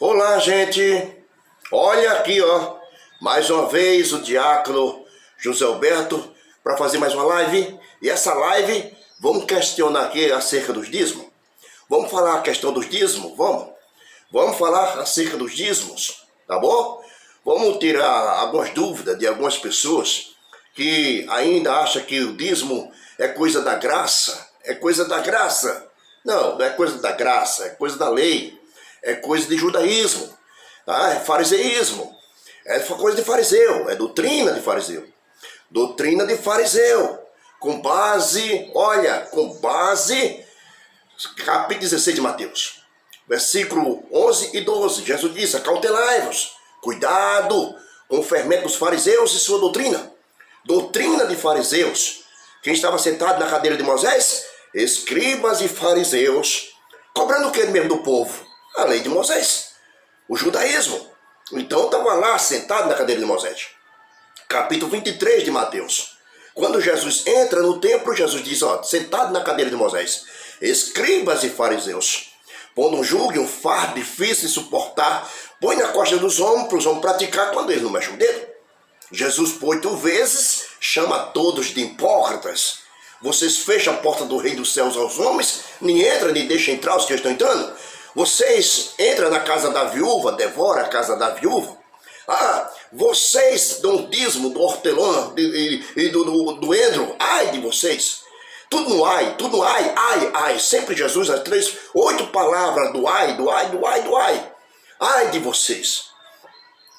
Olá, gente. Olha aqui, ó. Mais uma vez o diácono José Alberto para fazer mais uma live. E essa live, vamos questionar aqui acerca dos dízimos. Vamos falar a questão dos dízimos? Vamos falar acerca dos dízimos, tá bom? Vamos tirar algumas dúvidas de algumas pessoas que ainda acham que o dízimo é coisa da graça. É coisa da graça. Não é coisa da graça, é coisa da lei. É coisa de judaísmo, tá? É fariseísmo, é coisa de fariseu, é doutrina de fariseu. Doutrina de fariseu, com base, capítulo 16 de Mateus, versículo 11 e 12, Jesus disse, acautelai-vos, cuidado com o fermento dos fariseus e sua doutrina. Doutrina de fariseus. Quem estava sentado na cadeira de Moisés? Escribas e fariseus, cobrando o que mesmo do povo? A lei de Moisés, o judaísmo. Então estava lá sentado na cadeira de Moisés. Capítulo 23 de Mateus. Quando Jesus entra no templo, Jesus diz, ó, sentado na cadeira de Moisés, escribas e fariseus, pondo um jugo e um fardo difícil de suportar, põe na costa dos homens para os homens praticar quando eles não mexem o dedo. Jesus, por 8 vezes, chama todos de hipócritas. Vocês fecham a porta do reino dos céus aos homens, nem entra, nem deixa entrar os que estão entrando. Vocês entram na casa da viúva, devora a casa da viúva. Vocês dão dízimo do hortelã e do endro. Ai de vocês. Tudo no ai, ai. Sempre Jesus, as 8 palavras do ai. Ai de vocês.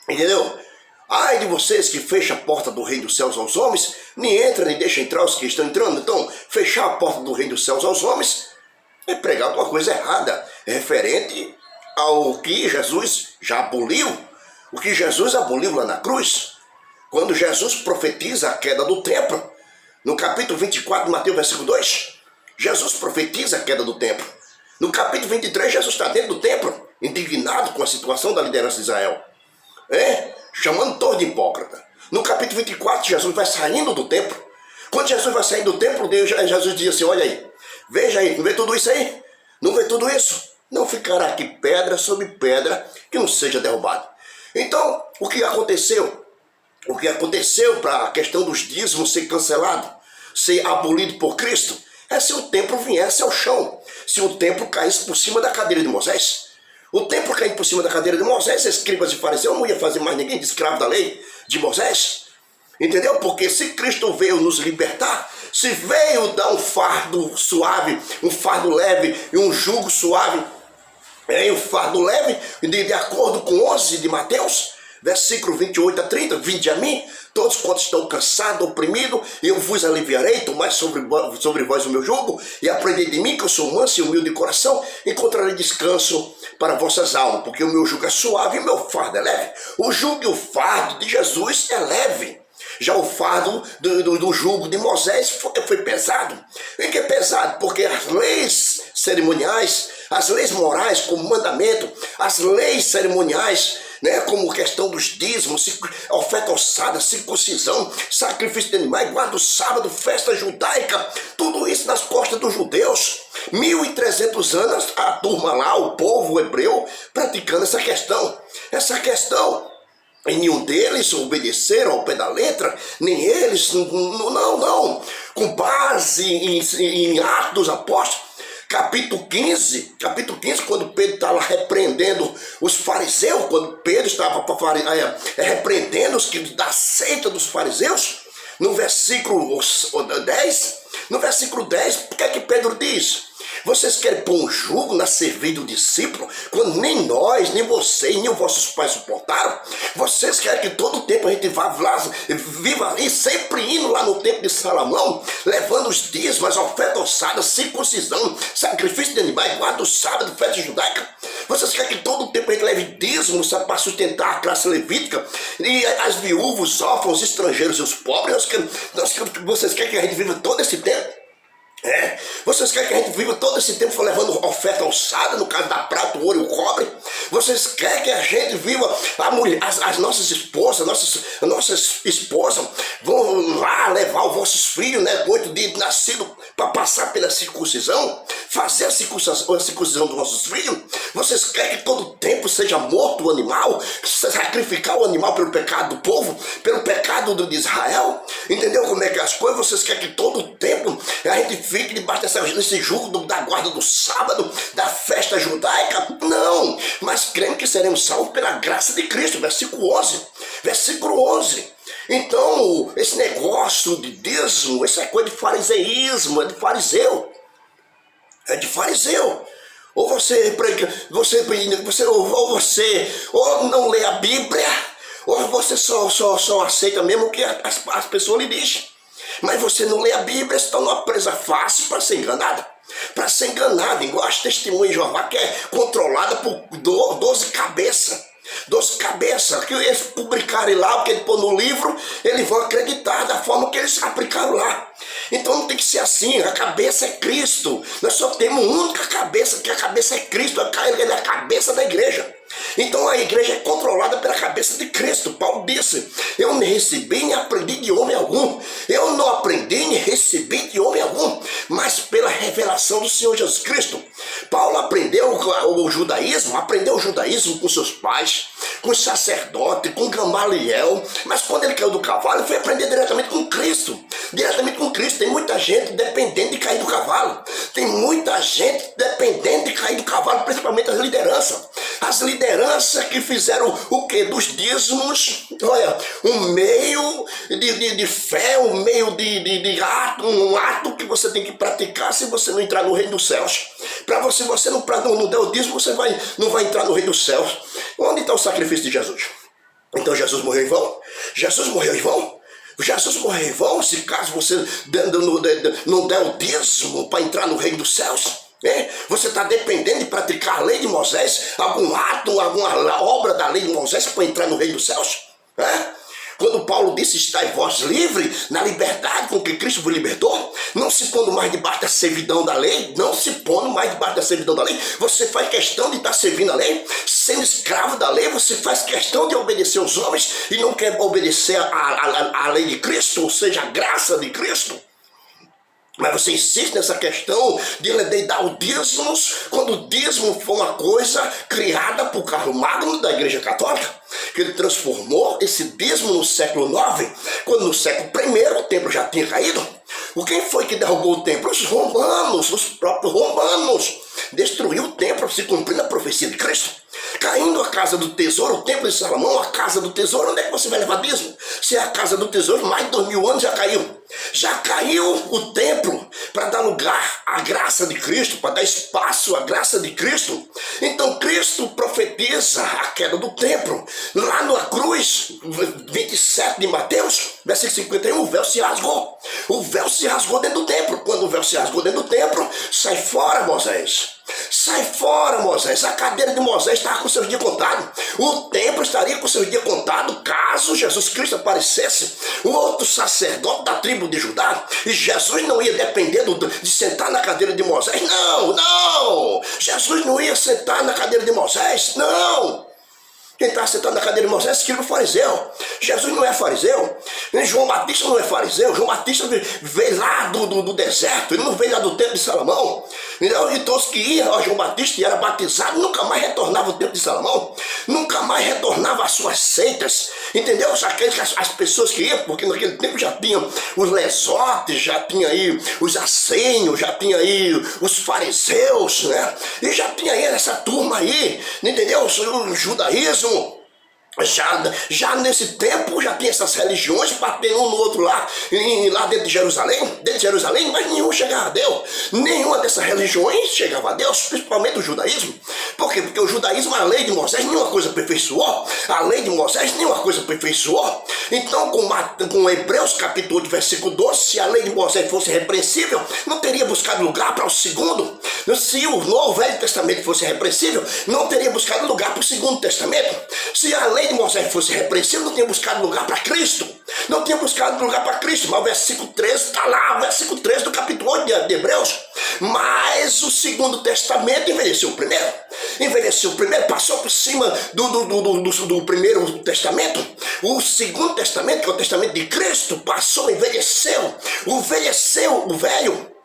Entendeu? Ai de vocês que fecham a porta do reino dos céus aos homens, nem entra, nem deixa entrar os que estão entrando. Então, fechar a porta do reino dos céus aos homens é pregar alguma coisa errada, referente ao que Jesus já aboliu, o que Jesus aboliu lá na cruz, quando Jesus profetiza a queda do templo, no capítulo 24 de Mateus, versículo 2, Jesus profetiza a queda do templo. No capítulo 23, Jesus está dentro do templo, indignado com a situação da liderança de Israel, chamando todos de hipócrita. No capítulo 24, Jesus vai saindo do templo. Quando Jesus vai saindo do templo, Jesus diz assim, olha aí, veja aí, não vê tudo isso aí? Não vê tudo isso? Não ficará aqui pedra sobre pedra que não seja derrubada. Então, o que aconteceu? O que aconteceu para a questão dos dízimos ser cancelado, ser abolido por Cristo, é se o templo viesse ao chão, se o templo caísse por cima da cadeira de Moisés. O templo caindo por cima da cadeira de Moisés, escribas e fariseus, não ia fazer mais ninguém de escravo da lei de Moisés. Entendeu? Porque se Cristo veio nos libertar, se veio dar um fardo suave, um fardo leve e um jugo suave, um fardo leve, de acordo com 11 de Mateus, versículo 28 a 30, vinde a mim, todos quantos estão cansados, oprimidos, eu vos aliviarei, tomai sobre vós o meu jugo, e aprendei de mim, que eu sou manso e humilde de coração, encontrarei descanso para vossas almas, porque o meu jugo é suave e o meu fardo é leve. O jugo e o fardo de Jesus é leve. Já o fardo do jugo de Moisés foi pesado. E que é pesado? Porque as leis cerimoniais, as leis morais como mandamento, as leis cerimoniais, como questão dos dízimos, oferta ossada, circuncisão, sacrifício de animais, guarda o sábado, festa judaica, tudo isso nas costas dos judeus. 1.300 anos a turma lá, o povo hebreu, praticando essa questão. E nenhum deles obedeceram ao pé da letra, nem eles, não. Com base em Atos dos Apóstolos, capítulo 15, quando Pedro estava repreendendo os fariseus, quando Pedro estava repreendendo os que da seita dos fariseus, no versículo 10, o que é que Pedro diz? Vocês querem pôr um jugo na cerviz do discípulo, quando nem nós, nem vocês, nem os vossos pais suportaram? Vocês querem que todo o tempo a gente viva ali, sempre indo lá no templo de Salomão, levando os dízimos, as ofertas ossadas, circuncisão, sacrifício de animais, guarda o sábado, festa judaica? Vocês querem que todo o tempo a gente leve dízimos para sustentar a classe levítica, e as viúvas, os órfãos, os estrangeiros e os pobres? Vocês querem que a gente viva todo esse tempo? Vocês querem que a gente viva todo esse tempo levando oferta alçada, no caso da prata, o ouro e o cobre? Vocês querem que a gente viva, as nossas esposas, nossas esposas vão lá levar os vossos filhos, né, 8 dias de nascido, para passar pela circuncisão, fazer a circuncisão dos nossos filhos? Vocês querem que todo tempo seja morto o animal, sacrificar o animal pelo pecado do povo, pelo pecado de Israel? Entendeu como é que é as coisas? Vocês querem que todo tempo a gente fique debaixo desse jugo da guarda do sábado, da festa judaica? Não, mas cremos que seremos salvos pela graça de Cristo, versículo 11. Versículo 11. Então, esse negócio de dízimo, isso é coisa de fariseísmo, é de fariseu. É de fariseu. Ou você ou não lê a Bíblia, ou você só aceita mesmo o que as pessoas lhe dizem. Mas você não lê a Bíblia, você está numa presa fácil para ser enganada. Para ser enganado, igual as testemunhas de Jeová, que é controlada por 12 cabeças. 12 cabeças, que eles publicarem lá, o que ele pôr no livro, eles vão acreditar da forma que eles aplicaram lá. Então não tem que ser assim, a cabeça é Cristo. Nós só temos uma única cabeça, que a cabeça é Cristo, ele é a cabeça da igreja. Então a igreja é controlada pela cabeça de Cristo. Paulo disse: eu nem recebi nem aprendi de homem algum. Eu não aprendi nem recebi de homem algum, mas pela revelação do Senhor Jesus Cristo. Paulo aprendeu o judaísmo com seus pais, com os sacerdotes, com Gamaliel, mas quando ele caiu do cavalo, ele foi aprender diretamente com Cristo. Diretamente com Cristo. Tem muita gente dependendo de cair do cavalo. Tem muita gente dependendo de cair do cavalo, principalmente as lideranças. As lideranças que fizeram o que? Dos dízimos, olha, um meio de fé, um meio de ato, um ato que você tem que praticar se você não entrar no reino dos céus. Para você não der o dízimo, você não vai entrar no reino dos céus. Onde está o sacrifício de Jesus? Então Jesus morreu em vão? Jesus morreu em vão? Jesus morreu em vão se caso você não der o dízimo para entrar no reino dos céus? Você está dependendo de praticar a lei de Moisés, algum ato, alguma obra da lei de Moisés para entrar no reino dos céus? Quando Paulo disse: estai vós livres na liberdade com que Cristo vos libertou, não se pondo mais debaixo da servidão da lei, você faz questão de estar servindo a lei, sendo escravo da lei, você faz questão de obedecer aos homens e não quer obedecer à lei de Cristo, ou seja, a graça de Cristo. Mas você insiste nessa questão de dar o dízimo, quando o dízimo foi uma coisa criada por Carlo Magno da Igreja Católica, que ele transformou esse dízimo no século IX, quando no século I o templo já tinha caído. Quem foi que derrubou o templo? Os romanos, os próprios romanos. Destruiu o templo, se cumprindo a profecia de Cristo. Caindo a casa do tesouro, o templo de Salomão, a casa do tesouro, onde é que você vai levar dízimo? Se é a casa do tesouro, mais de 2000 anos já caiu. Já caiu o templo para dar lugar à graça de Cristo, para dar espaço à graça de Cristo. Então Cristo profetiza a queda do templo. Lá na cruz, 27 de Mateus, versículo 51, o véu se rasgou. O véu se rasgou dentro do templo. Quando o véu se rasgou dentro do templo, sai fora, Moisés. Sai fora, Moisés. A cadeira de Moisés estava com seus dias contados. O templo estaria com seus dias contados caso Jesus Cristo aparecesse, o outro sacerdote da tribo de Judá, e Jesus não ia depender de sentar na cadeira de Moisés. Não! Jesus não ia sentar na cadeira de Moisés. Não! Quem está sentado na cadeira de Moisés é escriba fariseu. Jesus não é fariseu. João Batista não é fariseu. João Batista veio lá do deserto. Ele não veio lá do templo de Salomão. E todos que iam a João Batista e eram batizados nunca mais retornavam ao templo de Salomão. Nunca mais retornavam às suas seitas. Entendeu? As pessoas que iam, porque naquele tempo já tinha os lesotes, já tinha aí os assênios, já tinha aí os fariseus, né? E já tinha aí essa turma aí, entendeu? O judaísmo. Já nesse tempo já tinha essas religiões batendo um no outro lá dentro de Jerusalém, mas nenhum chegava a Deus. Nenhuma dessas religiões chegava a Deus, principalmente o judaísmo. Por quê? Porque o judaísmo, a lei de Moisés, nenhuma coisa aperfeiçoou. A lei de Moisés, nenhuma coisa aperfeiçoou. Então, com Hebreus capítulo 8, versículo 12, se a lei de Moisés fosse repreensível, não teria buscado lugar para o segundo. Se o Novo Velho Testamento fosse repreensível, não teria buscado lugar para o Segundo Testamento. Se a lei de Moisés fosse repreensível, não tinha buscado lugar para Cristo. não tinha buscado lugar para Cristo, mas o versículo 13 está lá, o versículo 13 do capítulo 8 de Hebreus. Mas o Segundo Testamento envelheceu o primeiro, passou por cima do Primeiro Testamento. O Segundo Testamento, que é o Testamento de Cristo, passou, envelheceu o velho.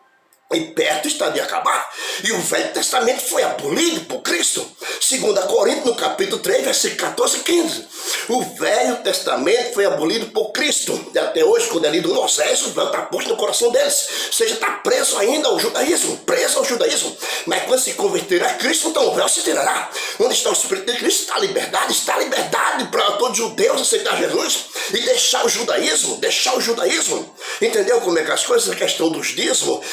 E perto está de acabar. E o Velho Testamento foi abolido por Cristo. 2 Coríntios, no capítulo 3, versículo 14 e 15. O Velho Testamento foi abolido por Cristo. E até hoje, quando é lido Moisés, o véu está posto no coração deles. Ou seja, está preso ainda ao judaísmo. Mas quando se converter a Cristo, então o véu se tirará. Onde está o Espírito de Cristo, está a liberdade. Está a liberdade para todos os judeus aceitar Jesus e deixar o judaísmo. Entendeu como é que as coisas, a questão dos dízimos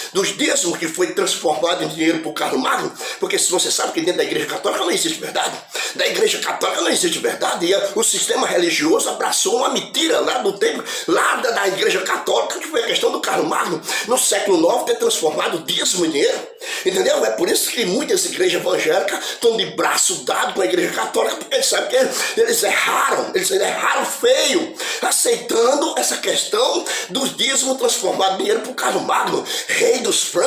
que foi transformado em dinheiro por Carlos Magno, porque se você sabe que dentro da Igreja Católica não existe verdade, e o sistema religioso abraçou uma mentira lá do tempo, lá da Igreja Católica, que foi a questão do Carlos Magno, no século IX, ter transformado o dízimo em dinheiro, entendeu? É por isso que muitas igrejas evangélicas estão de braço dado com a Igreja Católica, porque eles sabem que eles erraram feio, aceitando essa questão dos dízimos transformados em dinheiro por Carlos Magno, rei dos francos,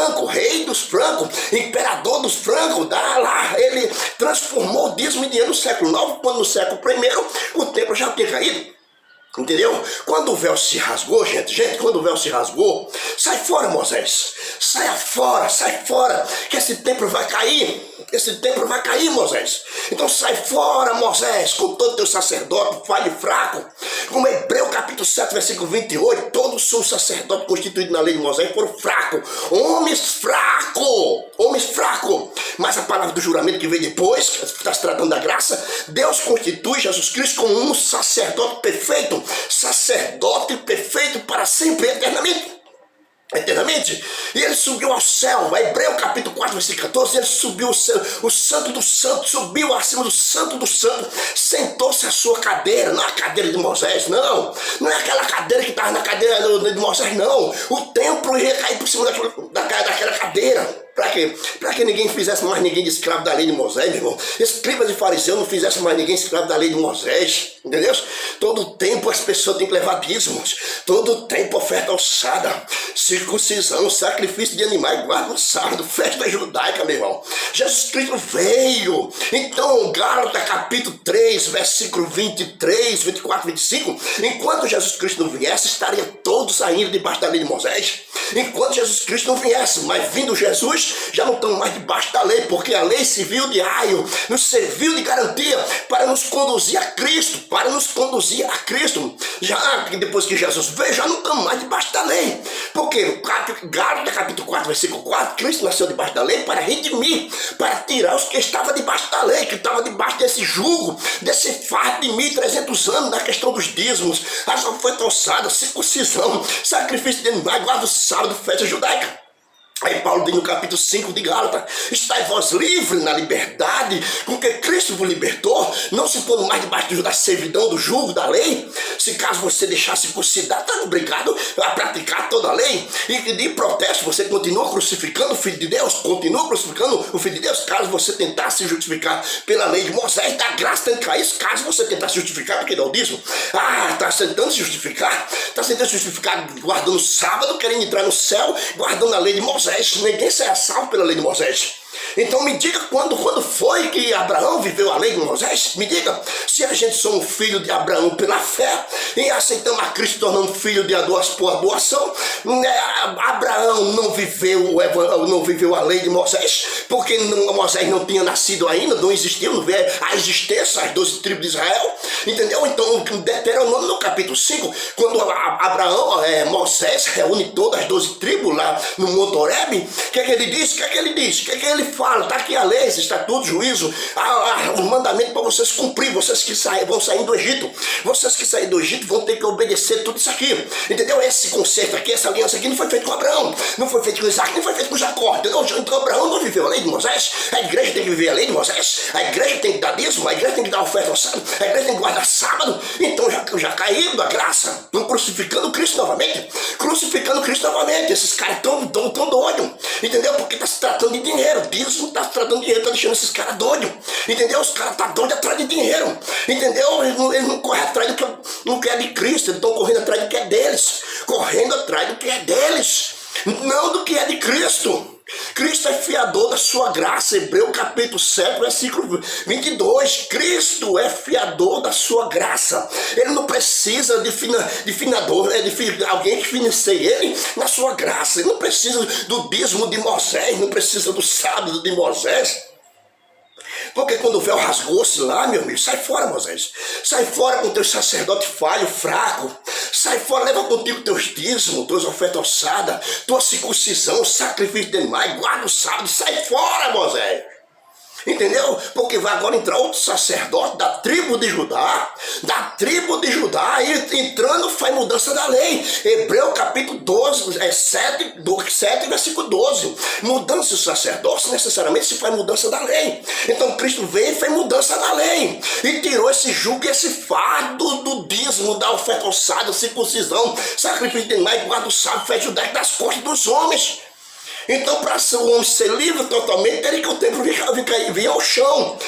imperador dos francos, ele transformou o dízimo em dinheiro no século IX, quando no século I o templo já tinha caído. Entendeu? Quando o véu se rasgou, quando o véu se rasgou, sai fora, Moisés, sai fora, que esse templo vai cair, Moisés. Então sai fora, Moisés, com todo teu sacerdote, falho e fraco. Como Hebreu capítulo 7, versículo 28, todos são sacerdotes constituídos na lei de Moisés foram fracos, homens fracos. Mas a palavra do juramento que vem depois, que está se tratando da graça, Deus constitui Jesus Cristo como um sacerdote perfeito para sempre, eternamente. E ele subiu ao céu. Hebreu capítulo 4, versículo 14, ele subiu ao céu, o santo do santo, subiu acima do santo do santo, sentou-se à sua cadeira, não a cadeira de Moisés, não é aquela cadeira que estava na cadeira de Moisés, não. O templo ia cair por cima daquela cadeira. Para quê? Para que ninguém fizesse mais ninguém de escravo da lei de Moisés, meu irmão. Escribas e fariseus não fizessem mais ninguém escravo da lei de Moisés, entendeu? Todo tempo as pessoas têm que levar dízimos, todo tempo oferta alçada, circuncisão, sacrifício de animais, guarda o sábado, festa judaica, meu irmão. Jesus Cristo veio. Então, Gálatas capítulo 3, versículo 23, 24, 25, enquanto Jesus Cristo não viesse, estariam todos ainda debaixo da lei de Moisés. Enquanto Jesus Cristo não viesse, mas vindo Jesus, já não estão mais debaixo da lei, porque a lei serviu de aio, nos serviu de garantia para nos conduzir a Cristo, já que depois que Jesus veio, já não estamos mais debaixo da lei, porque Gálatas capítulo 4, versículo 4, Cristo nasceu debaixo da lei para redimir, para tirar os que estavam debaixo da lei, que estavam debaixo desse jugo, desse fardo de 1.300 anos, na questão dos dízimos, a sua foi alçada, circuncisão, sacrifício de animais, guarda o sábado, festa judaica. Aí Paulo diz no capítulo 5 de Gálatas: estai vós livres na liberdade com que Cristo vos libertou, não se pondo mais debaixo da servidão, do jugo da lei. Se caso você deixar circuncidar, está obrigado a praticar toda a lei. E de protesto, você continua crucificando o Filho de Deus, caso você tentar se justificar pela lei de Moisés, da graça tem que cair, caso você tentar se justificar, porque dá o dízimo. Está tentando se justificar, guardando o sábado, querendo entrar no céu, guardando a lei de Moisés. Ninguém será salvo pela lei de Moisés. Então me diga quando foi que Abraão viveu a lei de Moisés? Me diga, se a gente somos filho de Abraão pela fé e aceitamos a Cristo tornando filho de por doação, Abraão não viveu a lei de Moisés, porque Moisés não tinha nascido ainda, não existiu, não veio a existência as 12 tribos de Israel, entendeu? Então Deuteronômio no capítulo 5, quando Moisés reúne todas as 12 tribos lá no Monte Horebe, o que ele diz? O que ele fala? Está aqui a lei, estatuto, juízo, os mandamentos para vocês cumprir, vocês que vão sair do Egito. Vocês que saírem do Egito vão ter que obedecer tudo isso aqui. Entendeu? Esse concerto aqui, essa aliança aqui não foi feito com Abraão, não foi feito com Isaac, não foi feito com Jacó. Entendeu? Então Abraão não viveu a lei de Moisés, a igreja tem que viver a lei de Moisés, a igreja tem que dar dízimo, a igreja tem que dar oferta ao sábado, a igreja tem que guardar sábado. Então já caiu da graça, estão crucificando Cristo novamente. Esses caras estão doidos, entendeu? Porque está se tratando de dinheiro, dízimo. Jesus não está tratando dinheiro, está deixando esses caras doidos. Entendeu? Os caras estão doidos atrás de dinheiro. Entendeu? Eles não correm atrás do que não quer de Cristo, eles estão correndo atrás do que é deles. Correndo atrás do que é deles. Não do que é de Cristo. Cristo é fiador da sua graça, Hebreus capítulo 7, versículo 22. Cristo é fiador da sua graça. Ele não precisa de finador, de alguém que financia ele na sua graça. Ele não precisa do dízimo de Moisés, não precisa do sábado de Moisés. Porque quando o véu rasgou-se lá, meu amigo, sai fora, Moisés. Sai fora com teu sacerdote falho, fraco. Sai fora, leva contigo teus dízimos, tuas ofertas ossadas, tua circuncisão, sacrifício de animais, guarda o sábado. Sai fora, Moisés. Entendeu? Porque vai agora entrar outro sacerdote da tribo de Judá. E entrando faz mudança da lei. Hebreus capítulo 12, 7, versículo 12. Mudança do sacerdócio necessariamente se faz mudança da lei. Então Cristo veio e fez mudança da lei. E tirou esse jugo e esse fardo do dízimo, da oferta ossada, circuncisão, sacrifício de animais, guarda o sábado, fé judaica das costas dos homens. Então, para o homem ser livre totalmente, teria que o templo vir ao chão.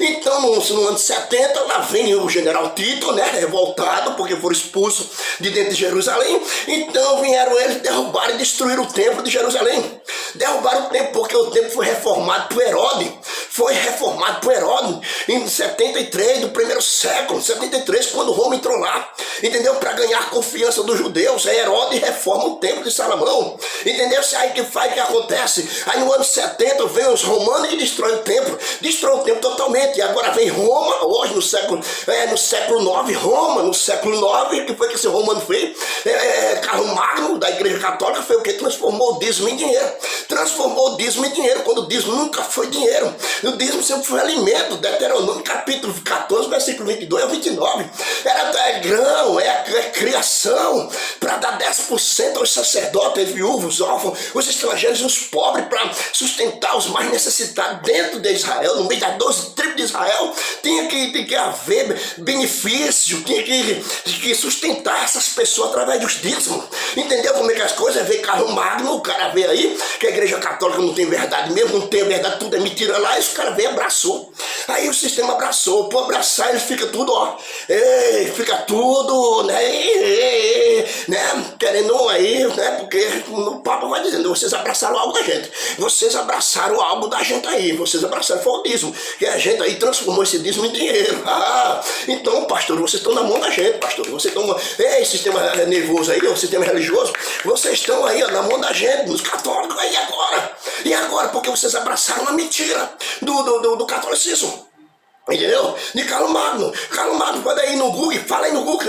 Então, no ano 70, lá vem o general Tito, né, revoltado, porque foram expulsos de dentro de Jerusalém. Então, vieram eles, derrubaram e destruíram o templo de Jerusalém. Derrubaram o templo, porque o templo foi reformado por Herodes. Em 73, do primeiro século, 73, quando Roma entrou lá. Entendeu? Para ganhar a confiança dos judeus, aí Herodes reforma o templo de Salomão. Entendeu? Aí que faz, que acontece? Aí no ano 70 vem os romanos e destrói o templo totalmente. E agora vem Roma, hoje no século IX, Roma, no século IX, que foi que esse romano fez? Carlo Magno, da Igreja Católica, foi o que? Transformou o dízimo em dinheiro. Quando o dízimo nunca foi dinheiro. O dízimo sempre foi alimento. Deuteronômio capítulo 14, versículo 22 a 29. Era grão, é criação, para dar 10% aos sacerdotes, viúvos, órfãos, os estrangeiros e os pobres, para sustentar os mais necessitados dentro de Israel, no meio das 12 tribos de Israel. Tinha que haver benefício, tinha que sustentar essas pessoas através dos dízimos. Entendeu como é que as coisas? Veio Carlo Magno, o cara veio aí, que a Igreja Católica não tem verdade mesmo, não tem verdade, tudo é mentira lá, e esse cara veio e abraçou. Aí o sistema abraçou, por abraçar ele fica tudo, fica tudo, né, querendo aí, né, porque o Papa vai dizendo, vocês abraçaram algo da gente, aí, vocês abraçaram foi o dízimo, e a gente aí transformou esse dízimo em dinheiro. Então, pastor, vocês estão na mão da gente, pastor, vocês estão, sistema nervoso aí, o sistema religioso, vocês estão aí, na mão da gente, nos católicos, e agora, porque vocês abraçaram a mentira do catolicismo. Entendeu? De Carlo Magno. Carlo Magno, pode ir no Google, fala aí no Google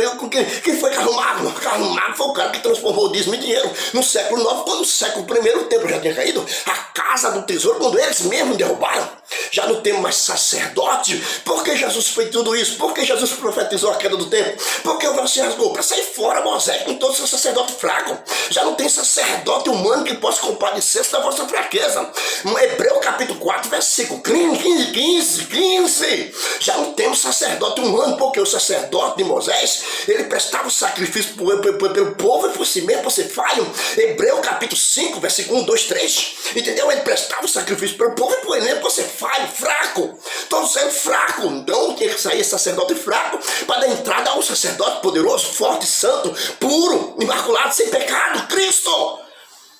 quem foi Carlo Magno. Carlo Magno foi o cara que transformou o dízimo em dinheiro. No século IX, quando no século I o templo já tinha caído, a casa do tesouro, quando eles mesmos derrubaram, já não tem mais sacerdote. Por que Jesus fez tudo isso? Por que Jesus profetizou a queda do templo? Porque o véu se rasgou para sair fora, Moisés, com todo o seu sacerdote fraco. Já não tem sacerdote humano que possa compadecer-se da vossa fraqueza. Hebreus capítulo 4, versículo 15. Já não temos sacerdote humano, porque o sacerdote de Moisés, ele prestava o sacrifício pelo povo e por si mesmo, por ser falho. Hebreus capítulo 5, versículo 1, 2, 3. Entendeu? Ele prestava o sacrifício pelo povo e por ele mesmo, por ser falho, fraco. Todos sendo fraco. Então tinha que sair esse sacerdote fraco para dar entrada ao sacerdote poderoso, forte, santo, puro, imaculado, sem pecado, Cristo.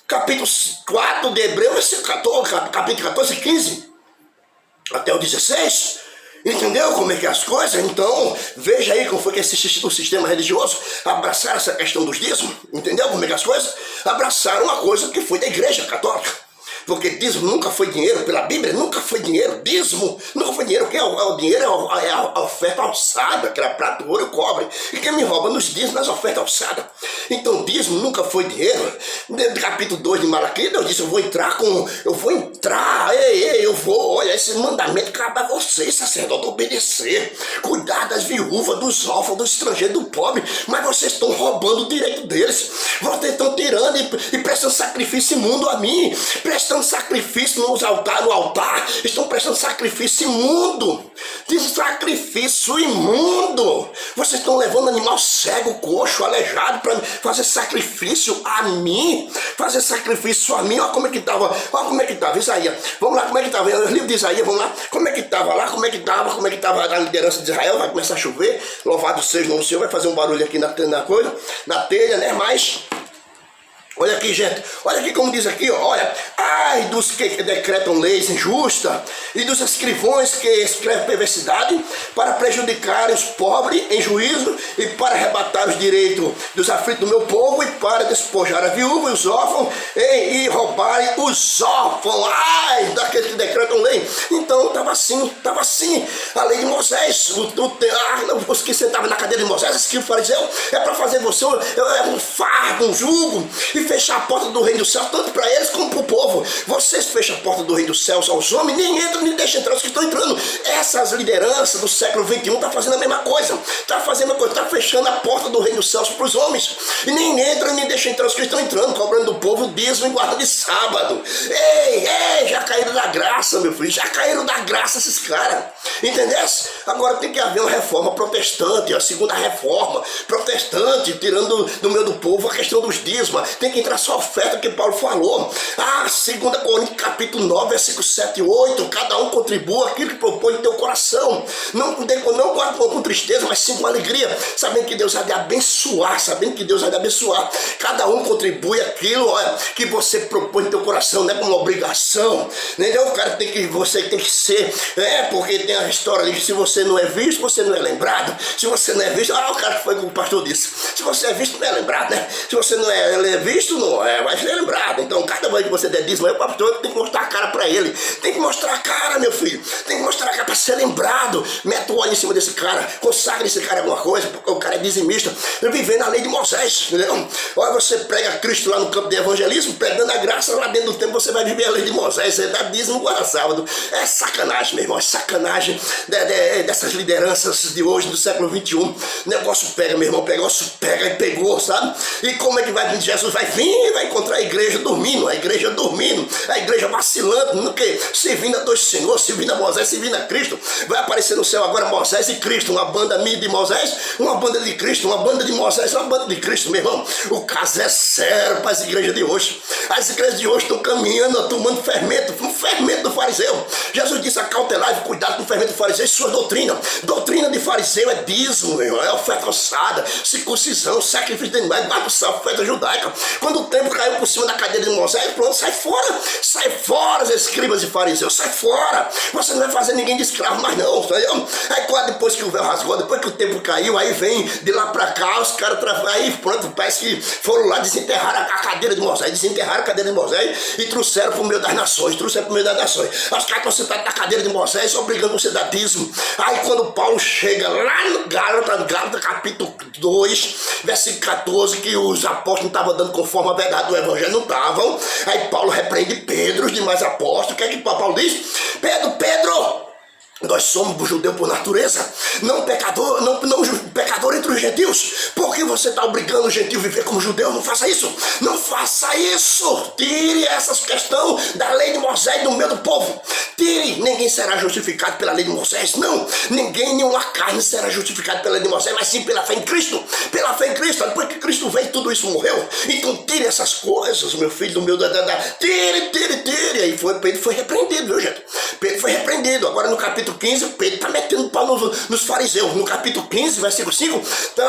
Capítulo 4 de Hebreus, capítulo 14, 15 até o 16. Entendeu como é que é as coisas? Então, veja aí como foi que o sistema religioso abraçaram essa questão dos dízimos. Entendeu como é que as coisas? Abraçaram uma coisa que foi da Igreja Católica. Porque dízimo nunca foi dinheiro, pela Bíblia nunca foi dinheiro, dízimo nunca foi dinheiro, porque o dinheiro é a oferta alçada, que era prata, ouro e cobre, e quem me rouba nos dízimos nas ofertas alçadas. Então dízimo nunca foi dinheiro. No capítulo 2 de Malaquias, Deus disse, eu vou olha, esse mandamento cabe a vocês, sacerdote, obedecer, cuidar das viúvas, dos órfãos, dos estrangeiros, do pobre, mas vocês estão roubando o direito deles, vocês estão tirando e prestando sacrifício imundo a mim, prestando sacrifício no altar, estão prestando sacrifício imundo. de sacrifício imundo. Vocês estão levando animal cego, coxo, aleijado para fazer sacrifício a mim. Fazer sacrifício a mim. Olha como é que estava. Olha como é que estava. Isaías. Vamos lá, como é que estava? O livro de Isaías, vamos lá. Como é que estava lá? Como é que estava a liderança de Israel? Vai começar a chover. Louvado seja o nome do Senhor. Vai fazer um barulho aqui na coisa, na telha, né? Mas olha aqui, gente, olha aqui como diz aqui, ó, olha, ai dos que decretam leis injustas e dos escrivões que escrevem perversidade para prejudicar os pobres em juízo e para arrebatar os direitos dos aflitos do meu povo e para despojar a viúva e os órfãos e roubarem os órfãos, ai, daqueles que decretam lei. Então estava assim, a lei de Moisés, os que sentavam na cadeira de Moisés, escribo fariseu, é para fazer você um fardo, um jugo, e fechar a porta do reino dos céus, tanto para eles como para o povo. Vocês fecham a porta do reino dos céus aos homens, nem entram, nem deixam entrar os que estão entrando. Essas lideranças do século XXI estão fazendo a mesma coisa. Está fechando a porta do reino dos céus para os homens. E nem entram, nem deixam entrar os que estão entrando, cobrando do povo dízimo e guarda de sábado. Ei, já caíram da graça, meu filho, já caíram da graça esses caras. Entendesse? Agora tem que haver uma reforma protestante, a segunda reforma protestante, tirando do meio do povo a questão dos dízimos. Tem que entrar só a oferta que Paulo falou. 2 Coríntios capítulo 9, versículos 7 e 8. Cada um contribua aquilo que propõe no teu coração. Não guarda com tristeza, mas sim com alegria. Sabendo que Deus vai te abençoar. Cada um contribui aquilo, olha, que você propõe no teu coração, não é como obrigação. Entendeu? O cara você tem que ser, porque tem a história de que se você não é visto, você não é lembrado. Se você não é visto, o cara que foi como o pastor disse. Se você é visto, não é lembrado, né? Se você não é visto, não vai ser lembrado. Então, cada vez que você der dízimo, o pastor tem que mostrar a cara para ele. Tem que mostrar a cara, meu filho. Tem que mostrar a cara para ser lembrado. Mete o olho em cima desse cara, consagra esse cara alguma coisa, porque o cara é dizimista. Vivendo a lei de Moisés, entendeu? Olha, você prega Cristo lá no campo de evangelismo, pregando a graça, lá dentro do tempo você vai viver a lei de Moisés. Você dá dízimo guarda sábado. É sacanagem, meu irmão. É sacanagem dessas lideranças de hoje, do século XXI. O negócio pega, meu irmão. O negócio pega e pegou, sabe? E como é que vai vir? Jesus vai vir e vai encontrar a igreja dormindo, a igreja vacilando, no que? Servindo a dois senhores, servindo a Moisés, servindo a Cristo. Vai aparecer no céu agora Moisés e Cristo, uma banda minha de Moisés, uma banda de Cristo, uma banda de Moisés, uma banda de Cristo, meu irmão. O caso é sério para as igrejas de hoje. As igrejas de hoje estão caminhando, tomando fermento, um fermento do fariseu. Jesus disse: acautelai, cuidado com o fermento do fariseu e sua doutrina. Doutrina de fariseu é dízimo, meu irmão, é oferta ossada, circuncisão, sacrifício de animais, oferta judaica. Quando o tempo caiu por cima da cadeira de Moisés, pronto, sai fora, os escribas e fariseus, sai fora. Você não vai fazer ninguém de escravo mais não, entendeu? Aí depois que o véu rasgou, depois que o tempo caiu, aí vem de lá pra cá, os caras aí pronto, parece que foram lá desenterrar a cadeira de Moisés, desenterraram a cadeira de Moisés e trouxeram pro meio das nações, Os caras estão sentados na cadeira de Moisés, obrigando você a dar dízimo. Aí quando Paulo chega lá no Gálatas capítulo 2, versículo 14, que os apóstolos não estavam dando conforme a verdade do evangelho, não estavam. Aí Paulo repreende Pedro, os demais apóstolos. O que é que Paulo diz? Pedro, nós somos judeu por natureza, não pecador entre os gentios. Por que você está obrigando o gentio a viver como judeu? Não faça isso. Não faça isso. Tire essa questão da lei de Moisés do meio do povo. Tire. Ninguém será justificado pela lei de Moisés. Não. Ninguém, nenhuma carne será justificado pela lei de Moisés, mas sim pela fé em Cristo. Pela fé em Cristo. Depois que Cristo veio, tudo isso morreu. Então tire essas coisas, meu filho, do meu... Tire. Aí Pedro foi repreendido, viu, gente? Pedro foi repreendido. Agora no capítulo 15, Pedro está metendo pau nos fariseus. No capítulo 15, versículo 5,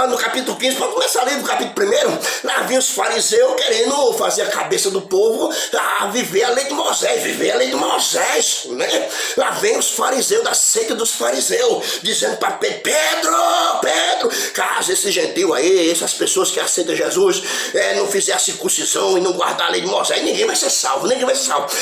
no capítulo 15, para começar a ler do capítulo 1, lá vinha os fariseus querendo fazer a cabeça do povo a viver a lei de Moisés, né? Lá vem os fariseus, da seita dos fariseus, dizendo para Pedro, caso esse gentil aí, essas pessoas que aceitam Jesus, não fizer a circuncisão e não guardar a lei de Moisés, ninguém vai ser salvo.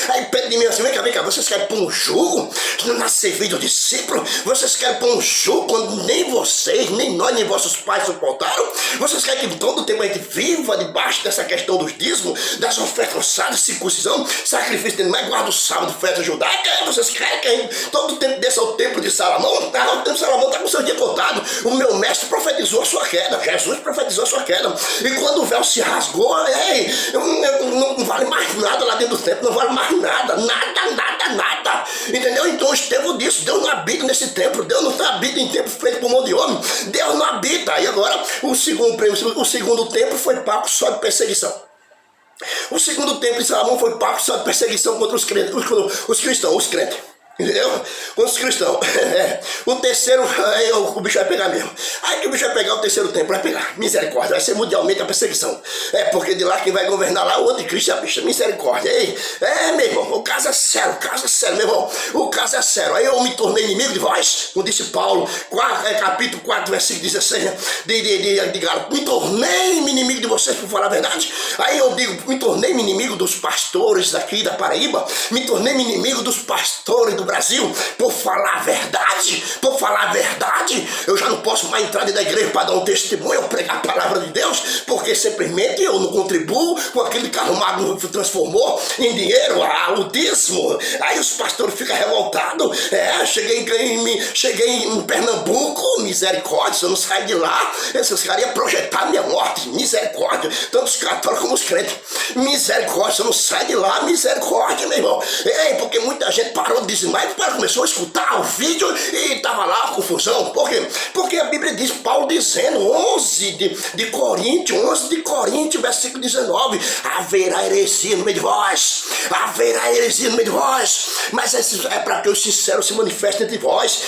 Aí Pedro diz assim: vem cá, vocês querem pôr um jugo na serviço do discípulo? Vocês querem pôr um jugo quando nem vocês, nem nós, nem vossos pais suportaram? Vocês querem que todo o tempo a gente viva debaixo dessa questão dos dízimos, das ofertas ossadas, circuncisão, sacrifício de animais, guarda o sábado, festa judaica? Vocês querem que a gente todo o tempo desça ao templo de Salomão? O templo de Salomão está com o seu dia contado. O meu mestre profetizou a sua queda, Jesus profetizou a sua queda. E quando o véu se rasgou, não vale mais nada lá dentro do templo, não vale mais nada. Entendeu? Então Estevão disse: Deus não habita nesse templo, Deus não habita em templo feito por mão de homem, Deus não habita. E agora o segundo templo foi palco só de perseguição. O segundo templo de Salomão foi palco só de perseguição contra os cristãos, os crentes. Entendeu? Os cristãos. O terceiro, aí o bicho vai pegar mesmo. Aí que o bicho vai pegar o terceiro templo, vai pegar. Misericórdia, vai ser mundialmente a perseguição. Porque de lá quem vai governar lá é o anticristo, a bicha. Misericórdia. Ei, meu irmão, o caso é sério, meu irmão. O caso é sério. Aí eu me tornei inimigo de vós, como disse Paulo, capítulo 4, versículo 16 de Gálatas. Me tornei inimigo de vocês por falar a verdade. Aí eu digo, me tornei inimigo dos pastores daqui da Paraíba, me tornei inimigo dos pastores do Brasil, por falar a verdade, eu já não posso mais entrar dentro da igreja para dar um testemunho, pregar a palavra de Deus, porque simplesmente eu não contribuo com aquele que o Magno transformou em dinheiro, o dízimo. Aí os pastores ficam revoltados. Cheguei em Pernambuco, misericórdia, se eu não sair de lá, esses caras iam projetar minha morte, misericórdia, tanto os católicos como os crentes, misericórdia, se eu não sair de lá, misericórdia, meu irmão. Porque muita gente parou de dizimar, começou a escutar o vídeo e estava lá a confusão. Por quê? Porque a Bíblia diz, Paulo dizendo, 11 de Coríntios, versículo 19, haverá heresia no meio de vós, mas é para que os sinceros se manifestem entre vós,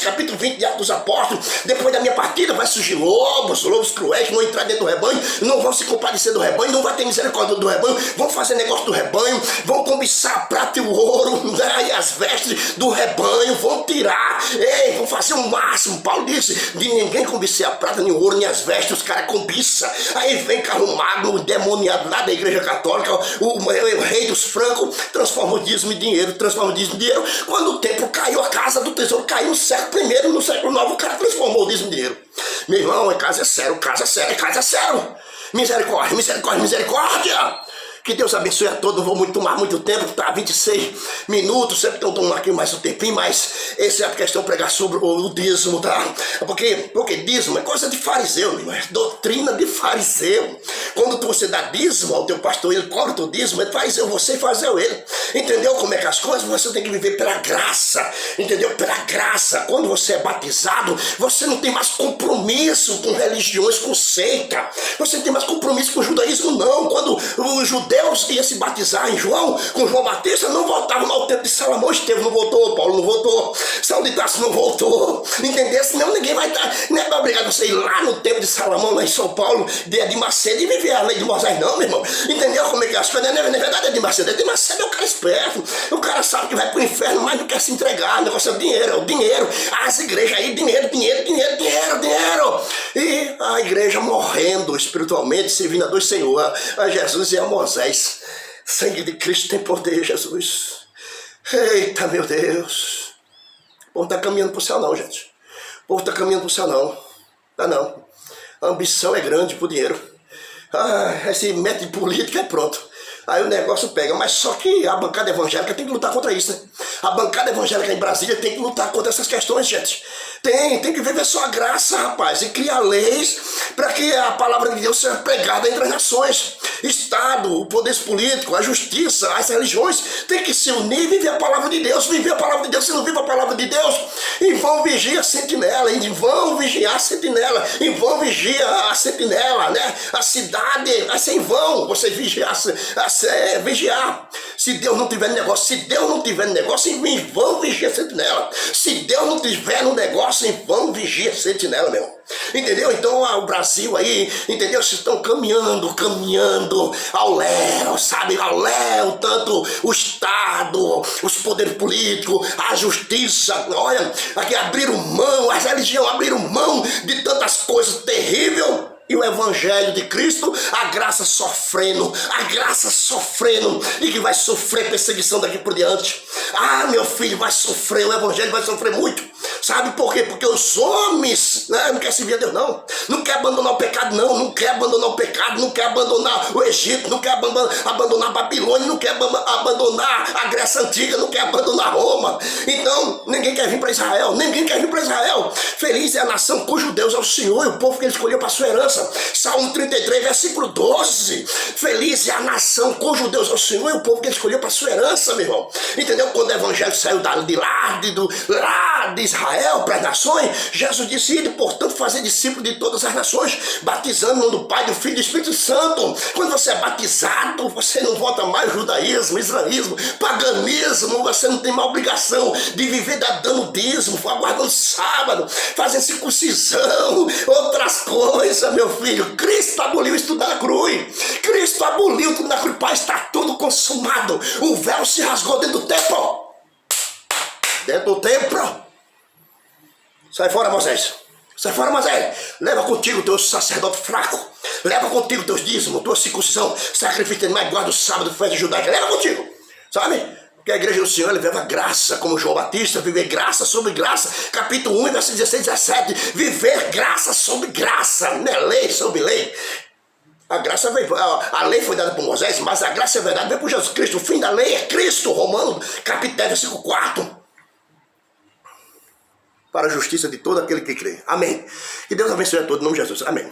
capítulo 20 de Atos dos Apóstolos, depois da minha partida vai surgir lobos cruéis, vão entrar dentro do rebanho, não vão se compadecer do rebanho, não vai ter misericórdia do rebanho, vão fazer negócio do rebanho, vão cobiçar a prata e o ouro, né, e as vestes do rebanho, vão tirar, vão fazer o máximo. Paulo disse, de ninguém cobiçar a prata, nem o ouro, nem as vestes, os caras cobiçam. Aí vem Carlos Magno, o demoniado lá da igreja católica, o rei dos francos, transforma o dízimo em dinheiro, Quando o templo caiu, a casa do tesouro caiu no século I, no século IX, o cara transformou o dízimo em dinheiro. Meu irmão, caso é sério. Misericórdia. Que Deus abençoe a todos. Não vou muito tomar muito tempo, tá? 26 minutos, sempre estão tomando aqui mais um tempinho, mas essa é a questão, pregar sobre o dízimo, tá? Porque dízimo é coisa de fariseu, meu irmão, é doutrina de fariseu. Quando você dá dízimo ao teu pastor, ele cobra o teu dízimo, é fariseu, você fariseu ele. Entendeu como é que as coisas? Você tem que viver pela graça, entendeu? Pela graça. Quando você é batizado, você não tem mais compromisso com religiões, com seita. Você não tem mais compromisso com o judaísmo, não. Quando o judeu Deus ia se batizar em João, com João Batista, não voltava ao tempo de Salomão. Estevão não voltou, Paulo não voltou, Saulo de Tarso não voltou, entendeu? Senão ninguém vai estar, não é obrigado a você ir lá no tempo de Salomão, lá em São Paulo, de Macedo, e viver a lei de Moisés, não, meu irmão. Entendeu como é que as coisas? Não é verdade, é de Macedo é o cara esperto, o cara sabe que vai pro inferno, mas não quer se entregar. O negócio é o dinheiro, as igrejas aí, dinheiro, e a igreja morrendo espiritualmente, servindo a dois senhores, a Jesus e a Moisés. Sangue de Cristo tem poder, Jesus. Eita, meu Deus. O povo está caminhando para o céu não, gente. O povo está caminhando para o céu não. Tá não. A ambição é grande por dinheiro. Esse método de política é pronto. Aí o negócio pega, mas só que a bancada evangélica tem que lutar contra isso, né? A bancada evangélica em Brasília tem que lutar contra essas questões, gente. Tem que viver só a graça, rapaz, e criar leis para que a palavra de Deus seja pregada entre as nações. Estado, o poder político, a justiça, as religiões tem que se unir e viver a palavra de Deus. Viver a palavra de Deus, se não vive a palavra de Deus, em vão vigia a sentinela, em vão vigiar a sentinela, em vão vigia a sentinela, né? A cidade vai ser em vão você vigiar. Se Deus não tiver negócio, em vão vigia a sentinela. Se Deus não tiver no negócio, em vão vigia a sentinela, meu irmão. Entendeu? Então o Brasil aí, entendeu? Vocês estão caminhando ao léu, sabe? Ao léu, tanto o Estado, os poderes políticos, a justiça. Olha, aqui abriram mão, as religiões abriram mão de tantas coisas terríveis. E o evangelho de Cristo, a graça sofrendo, e que vai sofrer perseguição daqui por diante. Meu filho, vai sofrer, o evangelho vai sofrer muito. Sabe por quê? Porque os homens, né, não quer servir a Deus, não quer abandonar o pecado, não quer abandonar o Egito, não quer abandonar a Babilônia, não quer abandonar a Grécia Antiga, não quer abandonar Roma. Então, ninguém quer vir para Israel. Feliz é a nação cujo Deus é o Senhor, e o povo que ele escolheu para sua herança. esperança. Salmo 33, versículo 12. Feliz é a nação cujo Deus é o Senhor e o povo que ele escolheu para sua herança, meu irmão. Entendeu? Quando o evangelho saiu lá de Israel para as nações, Jesus disse: ide, portanto, fazer discípulo de todas as nações, batizando no nome do Pai, do Filho e do Espírito Santo. Quando você é batizado, você não volta mais ao judaísmo, islamismo, paganismo, você não tem mais obrigação de viver dando dízimo, aguardando sábado, fazendo circuncisão, outras coisas, meu filho. Cristo aboliu isso tudo na cruz. Cristo aboliu tudo na cruz. Pai, está tudo consumado. O véu se rasgou dentro do templo. Dentro do templo. Sai fora, Moisés. Sai fora, Moisés. Leva contigo teu sacerdote fraco. Leva contigo teus dízimos, tua circuncisão, sacrifício de animais, guarda o sábado, festa judaica. Leva contigo. Sabe? Porque a igreja do Senhor, ele leva graça, como João Batista, viver graça sobre graça. Capítulo 1, versículo 16, 17. Viver graça sobre graça, não é lei sobre lei. A graça veio, a lei foi dada por Moisés, mas a graça é verdade, veio por Jesus Cristo. O fim da lei é Cristo, Romanos, capítulo 10, versículo 4. Para a justiça de todo aquele que crê. Amém. Que Deus abençoe a todos, em nome de Jesus. Amém.